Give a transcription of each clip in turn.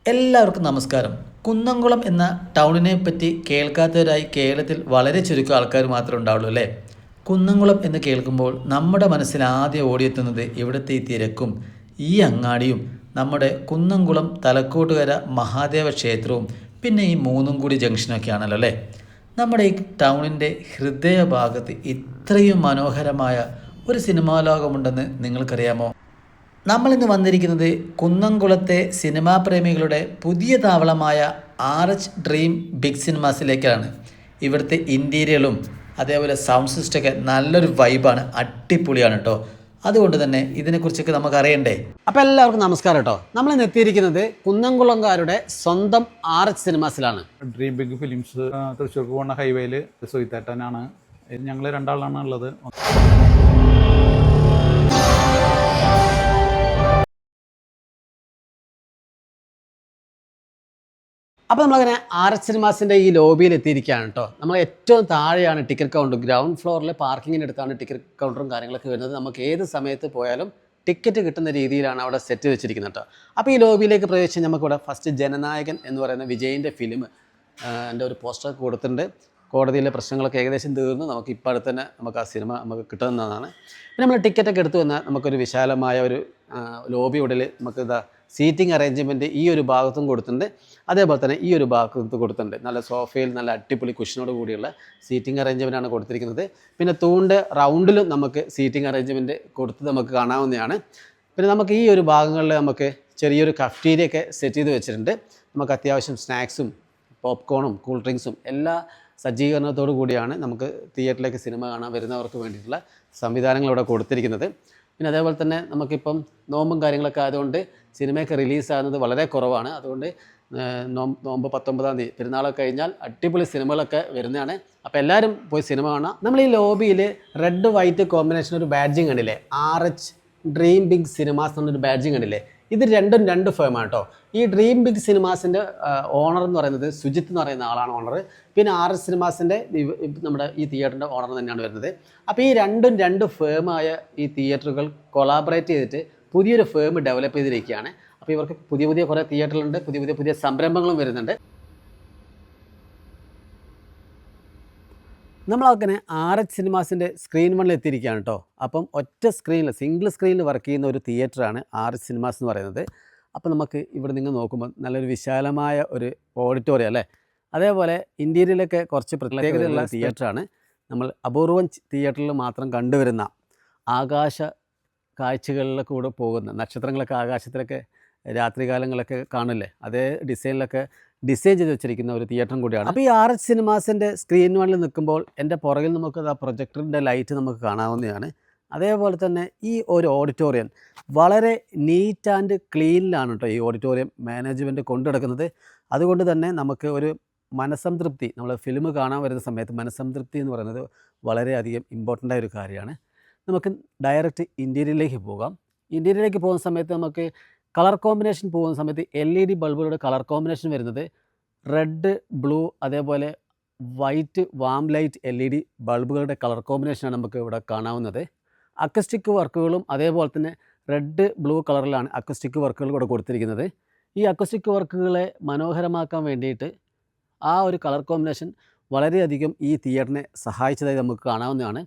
എല്ലാവർക്കും നമസ്കാരം. കുന്നംകുളം എന്ന ടൗണിനെ പറ്റി കേൾക്കാത്തവരായി കേരളത്തിൽ വളരെ ചുരുക്കം ആൾക്കാർ മാത്രമേ ഉണ്ടാവുള്ളൂ അല്ലേ? കുന്നംകുളം എന്ന് കേൾക്കുമ്പോൾ നമ്മുടെ മനസ്സിൽ ആദ്യം ഓടിയെത്തുന്നത് ഇവിടുത്തെ ഈ തിരക്കും ഈ അങ്ങാടിയും നമ്മുടെ കുന്നംകുളം തലക്കോട്ടുകര മഹാദേവ ക്ഷേത്രവും പിന്നെ ഈ മൂന്നും കൂടി ജംഗ്ഷനൊക്കെ ആണല്ലോ അല്ലേ? നമ്മുടെ ഈ ടൗണിൻ്റെ ഹൃദയഭാഗത്ത് ഇത്രയും മനോഹരമായ ഒരു സിനിമാ ലോകമുണ്ടെന്ന് നിങ്ങൾക്കറിയാമോ? നമ്മളിന്ന് വന്നിരിക്കുന്നത് കുന്നംകുളത്തെ സിനിമാ പ്രേമികളുടെ പുതിയ താവളമായ ഡ്രീം ബിഗ് സിനിമാസിലേക്കാണ്. ഇവിടുത്തെ ഇൻറ്റീരിയറും അതേപോലെ സൗണ്ട് സിസ്റ്റമൊക്കെ നല്ലൊരു വൈബാണ്, അടിപൊളിയാണ് കേട്ടോ. അതുകൊണ്ട് തന്നെ ഇതിനെക്കുറിച്ചൊക്കെ നമുക്ക് അറിയണ്ടേ. അപ്പോൾ എല്ലാവർക്കും നമസ്കാരം കേട്ടോ. നമ്മളിന്ന് എത്തിയിരിക്കുന്നത് കുന്നംകുളംകാരുടെ സ്വന്തം സിനിമാസിലാണ്. ഡ്രീം ബിഗ് ഫിലിംസ് തൃശ്ശൂർക്ക് പോകുന്ന ഹൈവേയിൽ സുഹിത്തേട്ടനാണ്. ഞങ്ങൾ രണ്ടാളാണ് ഉള്ളത്. അപ്പോൾ നമ്മളങ്ങനെ സിനിമാസിൻ്റെ ഈ ലോബിയിൽ എത്തിയിരിക്കുകയാണ് കേട്ടോ. നമ്മൾ ഏറ്റവും താഴെയാണ് ടിക്കറ്റ് കൗണ്ടർ. ഗ്രൗണ്ട് ഫ്ലോറിൽ പാർക്കിങ്ങിന് അടുത്താണ് ടിക്കറ്റ് കൗണ്ടറും കാര്യങ്ങളൊക്കെ വരുന്നത്. നമുക്ക് ഏത് സമയത്ത് പോയാലും ടിക്കറ്റ് കിട്ടുന്ന രീതിയിലാണ് അവിടെ സെറ്റ് വെച്ചിരിക്കുന്നത് കേട്ടോ. അപ്പോൾ ഈ ലോബിയിലേക്ക് പ്രവേശിച്ച് നമുക്കിവിടെ ഫസ്റ്റ് ജനനായകൻ എന്ന് പറയുന്ന വിജയിൻ്റെ ഫിലിം എൻ്റെ ഒരു പോസ്റ്ററൊക്കെ കൊടുത്തിട്ടുണ്ട്. കോടതിയിലെ പ്രശ്നങ്ങളൊക്കെ ഏകദേശം തീർന്നു. നമുക്ക് ഇപ്പോൾ അടുത്ത് തന്നെ നമുക്ക് ആ സിനിമ നമുക്ക് കിട്ടുന്നതാണ്. പിന്നെ നമ്മൾ ടിക്കറ്റൊക്കെ എടുത്തു വന്നാൽ നമുക്കൊരു വിശാലമായ ഒരു ലോബി ഉള്ളിൽ നമുക്ക് ഇതാ സീറ്റിംഗ് അറേഞ്ച്മെൻറ്റ് ഈ ഒരു ഭാഗത്തും കൊടുത്തിട്ടുണ്ട്. അതേപോലെ തന്നെ ഈ ഒരു ഭാഗത്ത് കൊടുത്തിട്ടുണ്ട്. നല്ല സോഫയിൽ നല്ല അടിപൊളി കുഷനോട് കൂടിയുള്ള സീറ്റിംഗ് അറേഞ്ച്മെൻറ്റാണ് കൊടുത്തിരിക്കുന്നത്. പിന്നെ തൂണ്ട് റൗണ്ടിലും നമുക്ക് സീറ്റിംഗ് അറേഞ്ച്മെൻറ്റ് കൊടുത്ത് നമുക്ക് കാണാവുന്നതാണ്. പിന്നെ നമുക്ക് ഈ ഒരു ഭാഗങ്ങളിൽ നമുക്ക് ചെറിയൊരു കഫ്റ്റീരിയൊക്കെ സെറ്റ് ചെയ്ത് വെച്ചിട്ടുണ്ട്. നമുക്ക് അത്യാവശ്യം സ്നാക്സും പോപ്കോണും കൂൾ ഡ്രിങ്ക്സും എല്ലാ സജ്ജീകരണത്തോടു കൂടിയാണ് നമുക്ക് തിയേറ്ററിലേക്ക് സിനിമ കാണാൻ വരുന്നവർക്ക് വേണ്ടിയിട്ടുള്ള സംവിധാനങ്ങൾ ഇവിടെ കൊടുത്തിരിക്കുന്നത്. പിന്നെ അതേപോലെ തന്നെ നമുക്കിപ്പം നോമ്പും കാര്യങ്ങളൊക്കെ ആയതുകൊണ്ട് സിനിമയൊക്കെ റിലീസാകുന്നത് വളരെ കുറവാണ്. അതുകൊണ്ട് നോമ്പ് 19-ാം തീയതി പെരുന്നാളൊക്കെ കഴിഞ്ഞാൽ അടിപൊളി സിനിമകളൊക്കെ വരുന്നതാണ്. അപ്പോൾ എല്ലാവരും പോയി സിനിമ കാണാം. നമ്മൾ ഈ ലോബിയിൽ റെഡ് വൈറ്റ് കോമ്പിനേഷൻ ഒരു ബാഡ്ജിങ് കണ്ടില്ലേ, ഡ്രീം ബിഗ് സിനിമാസ് എന്നൊരു ബാഡ്ജിങ് കണ്ടില്ലേ. ഇത് രണ്ടും രണ്ട് ഫേമാണ് കേട്ടോ. ഈ ഡ്രീം ബിഗ് സിനിമാസിൻ്റെ ഓണർ എന്ന് പറയുന്നത് സുജിത്ത് എന്ന് പറയുന്ന ആളാണ് ഓണർ. പിന്നെ സിനിമാസിൻ്റെ നമ്മുടെ ഈ തിയേറ്ററിൻ്റെ ഓണർ തന്നെയാണ് വരുന്നത്. അപ്പോൾ ഈ രണ്ട് ഫേമായ ഈ തിയേറ്ററുകൾ കൊളാബറേറ്റ് ചെയ്തിട്ട് പുതിയൊരു ഫേം ഡെവലപ്പ് ചെയ്തിരിക്കുകയാണ്. അപ്പോൾ ഇവർക്ക് പുതിയ കുറേ തിയേറ്ററുകളുണ്ട്, പുതിയ സംരംഭങ്ങളും വരുന്നുണ്ട്. നമ്മളങ്ങനെ സിനിമാസിൻ്റെ സ്ക്രീൻ വണ്ണിൽ എത്തിയിരിക്കുകയാണ് കേട്ടോ. അപ്പം ഒറ്റ സ്ക്രീനിൽ സിംഗിൾ സ്ക്രീനിൽ വർക്ക് ചെയ്യുന്ന ഒരു തിയേറ്ററാണ് സിനിമാസ് എന്ന് പറയുന്നത്. അപ്പോൾ നമുക്ക് ഇവിടെ നിങ്ങൾ നോക്കുമ്പോൾ നല്ലൊരു വിശാലമായ ഒരു ഓഡിറ്റോറിയം അല്ലേ. അതേപോലെ ഇന്ത്യയിലൊക്കെ കുറച്ച് പ്രത്യേകതയുള്ള തിയേറ്ററാണ്. നമ്മൾ അപൂർവം തിയേറ്ററിൽ മാത്രം കണ്ടുവരുന്ന ആകാശ കാഴ്ചകളിലൊക്കെ കൂടെ പോകുന്ന നക്ഷത്രങ്ങളൊക്കെ ആകാശത്തിലൊക്കെ രാത്രികാലങ്ങളൊക്കെ കാണില്ലേ, അതേ ഡിസൈനിലൊക്കെ ഡിസൈൻ ചെയ്ത് വെച്ചിരിക്കുന്ന ഒരു തിയേറ്ററും കൂടിയാണ്. അപ്പോൾ ഈ സിനിമാസിൻ്റെ സ്ക്രീൻ വണ്ണിൽ നിൽക്കുമ്പോൾ എൻ്റെ പുറകിൽ നമുക്ക് ആ പ്രൊജക്ടറിൻ്റെ ലൈറ്റ് നമുക്ക് കാണാവുന്നതാണ്. അതേപോലെ തന്നെ ഈ ഒരു ഓഡിറ്റോറിയം വളരെ നീറ്റ് ആൻഡ് ക്ലീനിലാണ് കേട്ടോ ഈ ഓഡിറ്റോറിയം മാനേജ്മെൻറ്റ് കൊണ്ടുനടക്കുന്നത്. അതുകൊണ്ട് തന്നെ നമുക്ക് ഒരു മനസ്സംതൃപ്തി, നമ്മൾ ഫിലിം കാണാൻ വരുന്ന സമയത്ത് മനസ്സംതൃപ്തി എന്ന് പറയുന്നത് വളരെയധികം ഇമ്പോർട്ടൻ്റ് ആയ ഒരു കാര്യമാണ്. നമുക്ക് ഡയറക്റ്റ് ഇൻറ്റീരിയറിലേക്ക് പോകാം. ഇൻറ്റീരിയറിലേക്ക് പോകുന്ന സമയത്ത് നമുക്ക് കളർ കോമ്പിനേഷൻ പോകുന്ന സമയത്ത് LED ബൾബുകളുടെ കളർ കോമ്പിനേഷൻ വരുന്നത് റെഡ്, ബ്ലൂ, അതേപോലെ വൈറ്റ് വാം ലൈറ്റ് LED ബൾബുകളുടെ കളർ കോമ്പിനേഷനാണ് നമുക്ക് ഇവിടെ കാണാവുന്നത്. അക്കസ്റ്റിക് വർക്കുകളും അതേപോലെ തന്നെ റെഡ്, ബ്ലൂ കളറിലാണ് അക്കസ്റ്റിക് വർക്കുകൾ ഇവിടെ കൊടുത്തിരിക്കുന്നത്. ഈ അക്കസ്റ്റിക് വർക്കുകളെ മനോഹരമാക്കാൻ വേണ്ടിയിട്ട് ആ ഒരു കളർ കോമ്പിനേഷൻ വളരെയധികം ഈ തിയേറ്ററിനെ സഹായിച്ചതായി നമുക്ക് കാണാവുന്നതാണ്.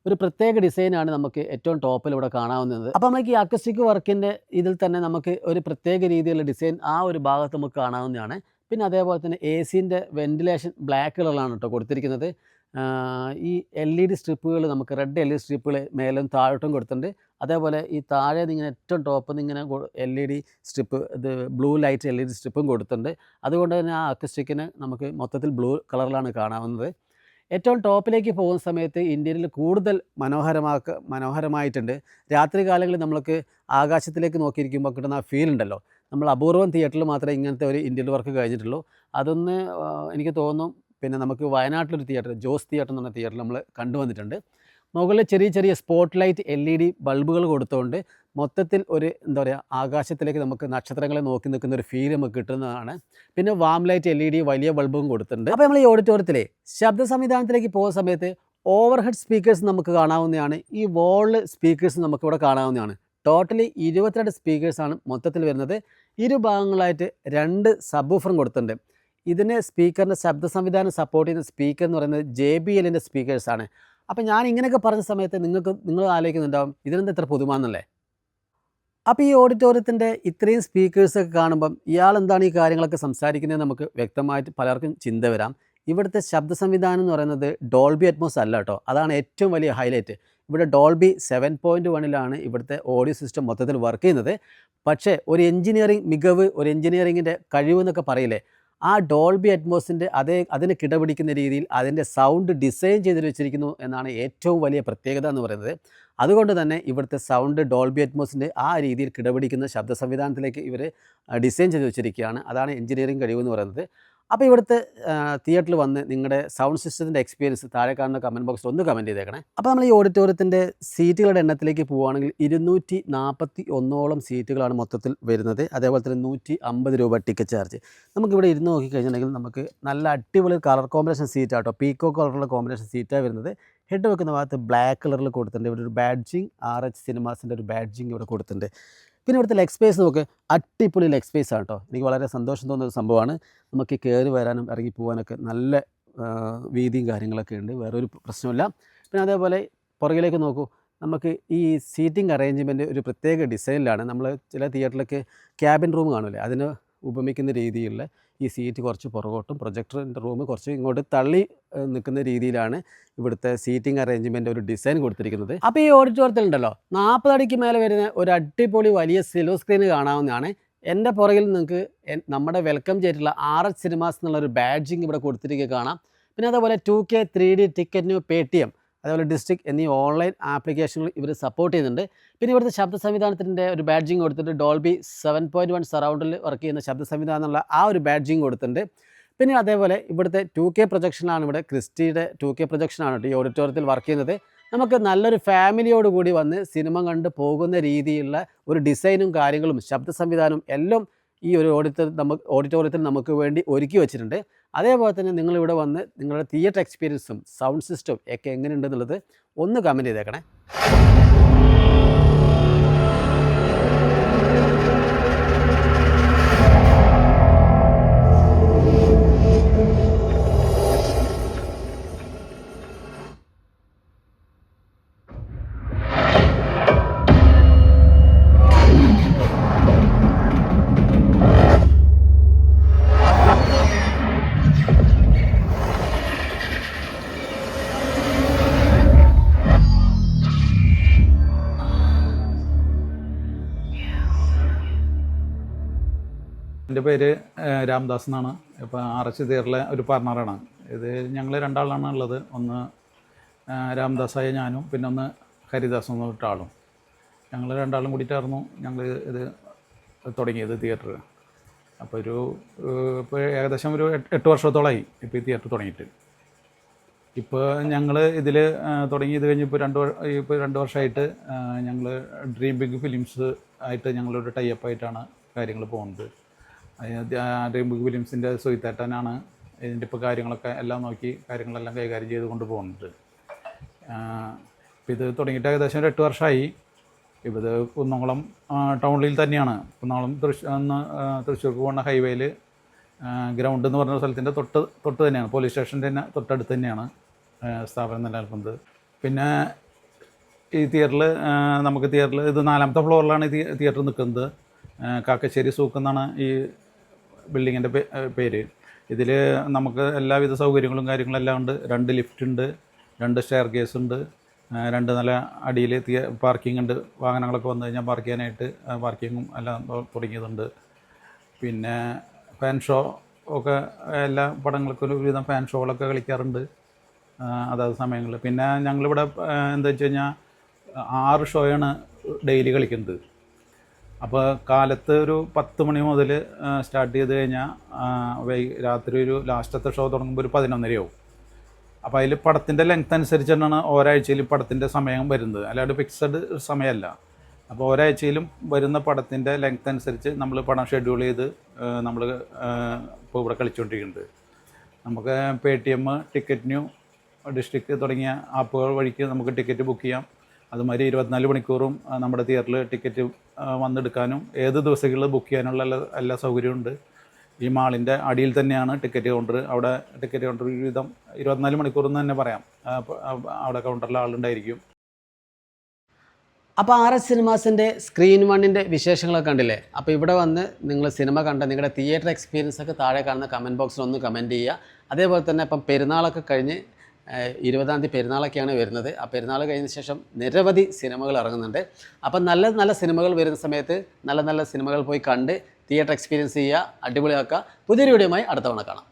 ഒരു പ്രത്യേക ഡിസൈനാണ് നമുക്ക് ഏറ്റവും ടോപ്പിൽ ഇവിടെ കാണാവുന്നത്. അപ്പോൾ നമുക്ക് ഈ അക്കസ്റ്റിക് വർക്കിൻ്റെ ഇതിൽ തന്നെ നമുക്ക് ഒരു പ്രത്യേക രീതിയിലുള്ള ഡിസൈൻ ആ ഒരു ഭാഗത്ത് നമുക്ക് കാണാവുന്നതാണ്. പിന്നെ അതേപോലെ തന്നെ AC-ൻ്റെ വെൻറ്റിലേഷൻ ബ്ലാക്ക് കളറിലാണ് കേട്ടോ കൊടുത്തിരിക്കുന്നത്. ഈ LED സ്ട്രിപ്പുകൾ നമുക്ക് റെഡ് LED സ്ട്രിപ്പുകൾ മേലും താഴോട്ടും കൊടുത്തിട്ടുണ്ട്. അതേപോലെ ഈ താഴെ ഇങ്ങനെ ഏറ്റവും ടോപ്പിൽ നിന്ന് ഇങ്ങനെ LED സ്ട്രിപ്പ്, ഇത് ബ്ലൂ ലൈറ്റ് LED സ്ട്രിപ്പും കൊടുത്തിട്ടുണ്ട്. അതുകൊണ്ട് തന്നെ ആ അക്കസ്റ്റിക്കിന് നമുക്ക് മൊത്തത്തിൽ ബ്ലൂ കളറിലാണ് കാണാവുന്നത്. ഏറ്റവും ടോപ്പിലേക്ക് പോകുന്ന സമയത്ത് ഇന്ത്യയിൽ കൂടുതൽ മനോഹരമായിട്ടുണ്ട്. രാത്രി കാലങ്ങളിൽ നമ്മൾക്ക് ആകാശത്തിലേക്ക് നോക്കിയിരിക്കുമ്പോൾ കിട്ടുന്ന ആ ഫീൽ ഉണ്ടല്ലോ, നമ്മൾ അപൂർവം തിയേറ്ററിൽ മാത്രമേ ഇങ്ങനത്തെ ഒരു ഇൻറ്റീരിയർ വർക്ക് കഴിഞ്ഞിട്ടുള്ളൂ. അതൊന്ന് എനിക്ക് തോന്നുന്നു പിന്നെ നമുക്ക് വയനാട്ടിലൊരു തിയേറ്റർ, ജോസ് തിയേറ്റർ എന്ന് പറഞ്ഞ തിയേറ്ററിൽ നമ്മൾ കണ്ടുവന്നിട്ടുണ്ട്. മുകളിൽ ചെറിയ സ്പോട്ട് ലൈറ്റ് LED ബൾബുകൾ കൊടുത്തുകൊണ്ട് മൊത്തത്തിൽ ഒരു എന്താ പറയുക, ആകാശത്തിലേക്ക് നമുക്ക് നക്ഷത്രങ്ങളെ നോക്കി നിൽക്കുന്ന ഒരു ഫീൽ നമുക്ക് കിട്ടുന്നതാണ്. പിന്നെ വാം ലൈറ്റ് LED വലിയ ബൾബും കൊടുത്തിട്ടുണ്ട്. അപ്പോൾ നമ്മൾ ഈ ഓഡിറ്റോറിയത്തിലെ ശബ്ദ സംവിധാനത്തിലേക്ക് പോകുന്ന സമയത്ത് ഓവർഹെഡ് സ്പീക്കേഴ്സ് നമുക്ക് കാണാവുന്നതാണ്. ഈ വോൾ സ്പീക്കേഴ്സ് നമുക്കിവിടെ കാണാവുന്നതാണ്. ടോട്ടലി 22 സ്പീക്കേഴ്സാണ് മൊത്തത്തിൽ വരുന്നത്. ഇരുഭാഗങ്ങളായിട്ട് 2 സബ് വൂഫറും കൊടുത്തിട്ടുണ്ട്. ഇതിന് സ്പീക്കറിൻ്റെ ശബ്ദ സംവിധാനം സപ്പോർട്ട് ചെയ്യുന്ന സ്പീക്കർ എന്ന് പറയുന്നത് JBLൻ്റെ സ്പീക്കേഴ്സാണ്. അപ്പോൾ ഞാൻ ഇങ്ങനെയൊക്കെ പറഞ്ഞ സമയത്ത് നിങ്ങൾ ആലോചിക്കുന്നുണ്ടാവും ഇതിനെന്താ ഇത്ര പുതുമാന്നല്ലേ. അപ്പോൾ ഈ ഓഡിറ്റോറിയത്തിൻ്റെ ഇത്രയും സ്പീക്കേഴ്സൊക്കെ കാണുമ്പം ഇയാൾ എന്താണ് ഈ കാര്യങ്ങളൊക്കെ സംസാരിക്കുന്നത് നമുക്ക് വ്യക്തമായിട്ട് പലർക്കും ചിന്ത വരാം. ഇവിടുത്തെ ശബ്ദ സംവിധാനം എന്ന് പറയുന്നത് ഡോൾബി അറ്റ്മോസ് അല്ല കേട്ടോ. അതാണ് ഏറ്റവും വലിയ ഹൈലൈറ്റ്. ഇവിടെ ഡോൾബി 7.1 ഇവിടുത്തെ ഓഡിയോ സിസ്റ്റം മൊത്തത്തിൽ വർക്ക് ചെയ്യുന്നത്. പക്ഷേ ഒരു എൻജിനീയറിംഗ് മികവ്, ഒരു എൻജിനീയറിങ്ങിൻ്റെ കഴിവ് എന്നൊക്കെ പറയില്ലേ, ആ ഡോൾബി അറ്റ്മോസിൻ്റെ അതിന് കിടപിടിക്കുന്ന രീതിയിൽ അതിൻ്റെ സൗണ്ട് ഡിസൈൻ ചെയ്ത് വെച്ചിരിക്കുന്നു എന്നാണ് ഏറ്റവും വലിയ പ്രത്യേകത എന്ന് പറയുന്നത്. അതുകൊണ്ട് തന്നെ ഇവിടുത്തെ സൗണ്ട് ഡോൾബി അറ്റ്മോസിൻ്റെ ആ രീതിയിൽ കിടപിടിക്കുന്ന ശബ്ദ സംവിധാനത്തിലേക്ക് ഇവർ ഡിസൈൻ ചെയ്ത് വെച്ചിരിക്കുകയാണ്. അതാണ് എൻജിനീയറിംഗ് കഴിവ് എന്ന് പറയുന്നത്. അപ്പോൾ ഇവിടുത്തെ തിയേറ്ററിൽ വന്ന് നിങ്ങളുടെ സൗണ്ട് സിസ്റ്റത്തിൻ്റെ എക്സ്പീരിയൻസ് താഴെ കാണുന്ന കമൻറ്റ് ബോക്സിൽ ഒന്ന് കമൻറ്റ് ചെയ്തേക്കണേ. അപ്പോൾ നമ്മൾ ഈ ഓഡിറ്റോറിയത്തിൻ്റെ സീറ്റുകളുടെ എണ്ണത്തിലേക്ക് പോവുകയാണെങ്കിൽ 241 സീറ്റുകളാണ് മൊത്തത്തിൽ വരുന്നത്. അതേപോലെ തന്നെ 150 രൂപ ടിക്കറ്റ് ചാർജ്. നമുക്കിവിടെ ഇരുന്ന് നോക്കിക്കഴിഞ്ഞിട്ടുണ്ടെങ്കിൽ നമുക്ക് നല്ല അടിപൊളി കളർ കോമ്പിനേഷൻ സീറ്റാട്ടോ, പീക്കോ കളറുള്ള കോമ്പിനേഷൻ സീറ്റാണ് വരുന്നത്. ഹെഡ് വെക്കുന്ന ഭാഗത്ത് ബ്ലാക്ക് കളറിൽ കൊടുത്തിട്ടുണ്ട്. ഇവിടെ ഒരു ബാഡ്ജിങ് RH സിനിമാസിൻ്റെ ഒരു ബാഡ്ജിങ് ഇവിടെ കൊടുത്തിട്ടുണ്ട്. പിന്നെ ഇവിടുത്തെ ലെഗ് സ്പേസ് നോക്ക്, അടിപൊളി ലെഗ് സ്പേസ് ആണ് കേട്ടോ. എനിക്ക് വളരെ സന്തോഷം തോന്നുന്ന ഒരു സംഭവമാണ്. നമുക്ക് കയറി വരാനും ഇറങ്ങി പോകാനൊക്കെ നല്ല വീതിയും കാര്യങ്ങളൊക്കെ ഉണ്ട്, വേറൊരു പ്രശ്നമില്ല. പിന്നെ അതേപോലെ പുറകിലേക്ക് നോക്കൂ, നമുക്ക് ഈ സീറ്റിംഗ് അറേഞ്ച്മെൻറ്റ് ഒരു പ്രത്യേക ഡിസൈനിലാണ്. നമ്മൾ ചില തിയേറ്ററിലൊക്കെ ക്യാബിൻ റൂം കാണില്ലേ, അതിന് ഉപമിക്കുന്ന രീതിയിലുള്ള ഈ സീറ്റ് കുറച്ച് പുറകോട്ടും പ്രൊജക്ടറിൻ്റെ റൂം കുറച്ച് ഇങ്ങോട്ട് തള്ളി നിൽക്കുന്ന രീതിയിലാണ് ഇവിടുത്തെ സീറ്റിംഗ് അറേഞ്ച്മെൻറ്റ് ഒരു ഡിസൈൻ കൊടുത്തിരിക്കുന്നത്. അപ്പോൾ ഈ ഓഡിറ്റോറിയത്തിലുണ്ടല്ലോ 40 അടിക്ക് മേലെ വരുന്ന ഒരു അടിപൊളി വലിയ സിൽവർ സ്ക്രീൻ കാണാവുന്നതാണ്. എൻ്റെ പുറകിൽ നിങ്ങൾക്ക് നമ്മുടെ വെൽക്കം ചെയ്തിട്ടുള്ള RH സിനിമാസ് എന്നുള്ളൊരു ബാഡ്ജിങ് ഇവിടെ കൊടുത്തിരിക്കുക കാണാം. പിന്നെ അതേപോലെ 2K 3D ticket new Paytm, അതേപോലെ ഡിസ്ട്രിക്ട് എന്നീ ഓൺലൈൻ ആപ്ലിക്കേഷനുകൾ ഇവർ സപ്പോർട്ട് ചെയ്യുന്നുണ്ട്. പിന്നെ ഇവിടുത്തെ ശബ്ദ സംവിധാനത്തിൻ്റെ ഒരു ബാഡ്ജിങ് കൊടുത്തിട്ട് ഡോൾബി 7.1 സറൗണ്ടിൽ വർക്ക് ചെയ്യുന്ന ശബ്ദ സംവിധാനമുള്ള ആ ഒരു ബാഡ്ജിങ് കൊടുത്തിട്ടുണ്ട്. പിന്നെ അതേപോലെ ഇവിടുത്തെ 2K പ്രൊജക്ഷനാണ്, ഇവിടെ ക്രിസ്റ്റിയുടെ 2K പ്രൊജക്ഷനാണ് ഈ ഓഡിറ്റോറിയത്തിൽ വർക്ക് ചെയ്യുന്നത്. നമുക്ക് നല്ലൊരു ഫാമിലിയോട് കൂടി വന്ന് സിനിമ കണ്ട് പോകുന്ന രീതിയിലുള്ള ഒരു ഡിസൈനും കാര്യങ്ങളും ശബ്ദ സംവിധാനവും എല്ലാം ഈ ഒരു ഓഡിറ്റോറിയത്തിൽ നമുക്ക് വേണ്ടി ഒരുക്കി വെച്ചിട്ടുണ്ട്. അതേപോലെ തന്നെ നിങ്ങളിവിടെ വന്ന് നിങ്ങളുടെ തിയേറ്റർ എക്സ്പീരിയൻസും സൗണ്ട് സിസ്റ്റവും ഒക്കെ എങ്ങനെയുണ്ടെന്നുള്ളത് ഒന്ന് കമൻറ്റ് ചെയ്തേക്കണേ. എൻ്റെ പേര് രാംദാസ് എന്നാണ്. ഇപ്പോൾ RH തിയേറ്ററിലെ ഒരു പാർട്ണറാണ്. ഇത് ഞങ്ങൾ രണ്ടാളാണ് ഉള്ളത്. ഒന്ന് രാംദാസായ ഞാനും പിന്നെ ഒന്ന് ഹരിദാസ് എന്ന ഒരാളും. ഞങ്ങൾ രണ്ടാളും കൂടിയിട്ടായിരുന്നു ഞങ്ങൾ ഇത് തുടങ്ങിയത് തിയേറ്റർ. അപ്പോൾ ഇപ്പോൾ ഏകദേശം ഒരു 8 വർഷത്തോളമായി ഇപ്പോൾ ഈ തിയേറ്റർ തുടങ്ങിയിട്ട്. ഇപ്പോൾ ഞങ്ങൾ ഇതിൽ തുടങ്ങിയത് കഴിഞ്ഞ് ഇപ്പോൾ 2 വർഷമായിട്ട് ഞങ്ങൾ ഡ്രീം ബിഗ് ഫിലിംസ് ആയിട്ട് ഞങ്ങളൊരു ടൈപ്പായിട്ടാണ് കാര്യങ്ങൾ പോകുന്നത്. ഡ്രീം ബിഗ് ഫിലിംസിൻ്റെ സുഹിത്തേട്ടനാണ് ഇതിൻ്റെ ഇപ്പോൾ കാര്യങ്ങളൊക്കെ എല്ലാം നോക്കി കാര്യങ്ങളെല്ലാം കൈകാര്യം ചെയ്ത് കൊണ്ട് പോകുന്നത്. ഇത് തുടങ്ങിയിട്ട് ഏകദേശം ഒരു 8 വർഷമായി. ഇപ്പോൾ ഇത് കുന്നംകുളം ടൗണിൽ തന്നെയാണ്. കുന്നംകുളം തൃശ്ശൂർക്ക് പോകുന്ന ഹൈവേയിൽ ഗ്രൗണ്ട് എന്ന് പറഞ്ഞ സ്ഥലത്തിൻ്റെ തൊട്ട് തന്നെയാണ്, പോലീസ് സ്റ്റേഷൻ്റെ തന്നെ തൊട്ടടുത്ത് തന്നെയാണ് സ്ഥാപനം നിലനിൽക്കുന്നത്. പിന്നെ ഈ നമുക്ക് തിയേറ്ററിൽ ഇത് 4ാമത്തെ ഫ്ലോറിലാണ് ഈ തിയേറ്റർ നിൽക്കുന്നത്. കാക്കശ്ശേരി സൂക്ക് എന്നാണ് ഈ ബിൽഡിങ്ങിൻ്റെ പേര്. ഇതിൽ നമുക്ക് എല്ലാവിധ സൗകര്യങ്ങളും കാര്യങ്ങളെല്ലാം ഉണ്ട്. 2 ലിഫ്റ്റ് ഉണ്ട്, 2 സ്റ്റെയർ കേസ് ഉണ്ട്, 2 നില അടിയിൽ പാർക്കിംഗ് ഉണ്ട്. വാഹനങ്ങളൊക്കെ വന്നു കഴിഞ്ഞാൽ പാർക്ക് ചെയ്യാനായിട്ട് പാർക്കിങ്ങും എല്ലാം തുടങ്ങിയതുണ്ട്. പിന്നെ ഫാൻ ഷോ ഒക്കെ എല്ലാ പടങ്ങൾക്കും ഒരുവിധം ഫാൻ ഷോകളൊക്കെ കളിക്കാറുണ്ട് അതാത് സമയങ്ങളിൽ. പിന്നെ ഞങ്ങളിവിടെ എന്താ വെച്ച് കഴിഞ്ഞാൽ 6 ഷോയാണ് ഡെയിലി കളിക്കുന്നത്. അപ്പോൾ കാലത്ത് ഒരു 10 മണി മുതൽ സ്റ്റാർട്ട് ചെയ്ത് കഴിഞ്ഞാൽ രാത്രി ഒരു ലാസ്റ്റത്തെ ഷോ തുടങ്ങുമ്പോൾ ഒരു 11:30 അപ്പോൾ അതിൽ പടത്തിൻ്റെ ലെങ്ത് അനുസരിച്ചാണ് ഒരാഴ്ചയിൽ പടത്തിൻ്റെ സമയം വരുന്നത്, അല്ലാണ്ട് ഫിക്സഡ് സമയമല്ല. അപ്പോൾ ഒരാഴ്ചയിലും വരുന്ന പടത്തിൻ്റെ ലെങ്ത് അനുസരിച്ച് നമ്മൾ പടം ഷെഡ്യൂൾ ചെയ്ത് നമ്മൾ ഇപ്പോൾ ഇവിടെ കളിച്ചുകൊണ്ടിരിക്കുന്നുണ്ട്. നമുക്ക് Paytm, ടിക്കറ്റ് ന്യൂ, ഡിസ്ട്രിക്ട് തുടങ്ങിയ ആപ്പുകൾ വഴിക്ക് നമുക്ക് ടിക്കറ്റ് ബുക്ക് ചെയ്യാം. അതുമാതിരി 24 മണിക്കൂറും നമ്മുടെ തിയേറ്ററിൽ ടിക്കറ്റ് വന്നെടുക്കാനും ഏത് ദിവസങ്ങളിൽ ബുക്ക് ചെയ്യാനുള്ള എല്ലാ സൗകര്യവും ഉണ്ട്. ഈ മാളിൻ്റെ അടിയിൽ തന്നെയാണ് ടിക്കറ്റ് കൗണ്ടർ. അവിടെ ടിക്കറ്റ് കൗണ്ടർ ഒരുവിധം 24 മണിക്കൂറെന്ന് തന്നെ പറയാം. അവിടെ കൗണ്ടറിൽ ആളുണ്ടായിരിക്കും. അപ്പോൾ RS സിനിമാസിൻ്റെ സ്ക്രീൻ വണ്ണിൻ്റെ വിശേഷങ്ങളൊക്കെ കണ്ടില്ലേ? അപ്പോൾ ഇവിടെ വന്ന് നിങ്ങൾ സിനിമ കണ്ട നിങ്ങളുടെ തിയേറ്റർ എക്സ്പീരിയൻസ് ഒക്കെ താഴെ കാണുന്ന കമൻറ്റ് ബോക്സിൽ ഒന്ന് കമൻറ്റ് ചെയ്യുക. അതേപോലെ തന്നെ ഇപ്പം പെരുന്നാളൊക്കെ കഴിഞ്ഞ് 20-ാം തീയതി പെരുന്നാളൊക്കെയാണ് വരുന്നത്. ആ പെരുന്നാൾ കഴിഞ്ഞ ശേഷം നിരവധി സിനിമകൾ ഇറങ്ങുന്നുണ്ട്. അപ്പം നല്ല നല്ല സിനിമകൾ വരുന്ന സമയത്ത് നല്ല നല്ല സിനിമകൾ പോയി കണ്ട് തിയേറ്റർ എക്സ്പീരിയൻസ് ചെയ്യുക, അടിപൊളിയാക്കുക. പുതിയൊരു വീഡിയോയുമായി അടുത്ത തവണ കാണാം.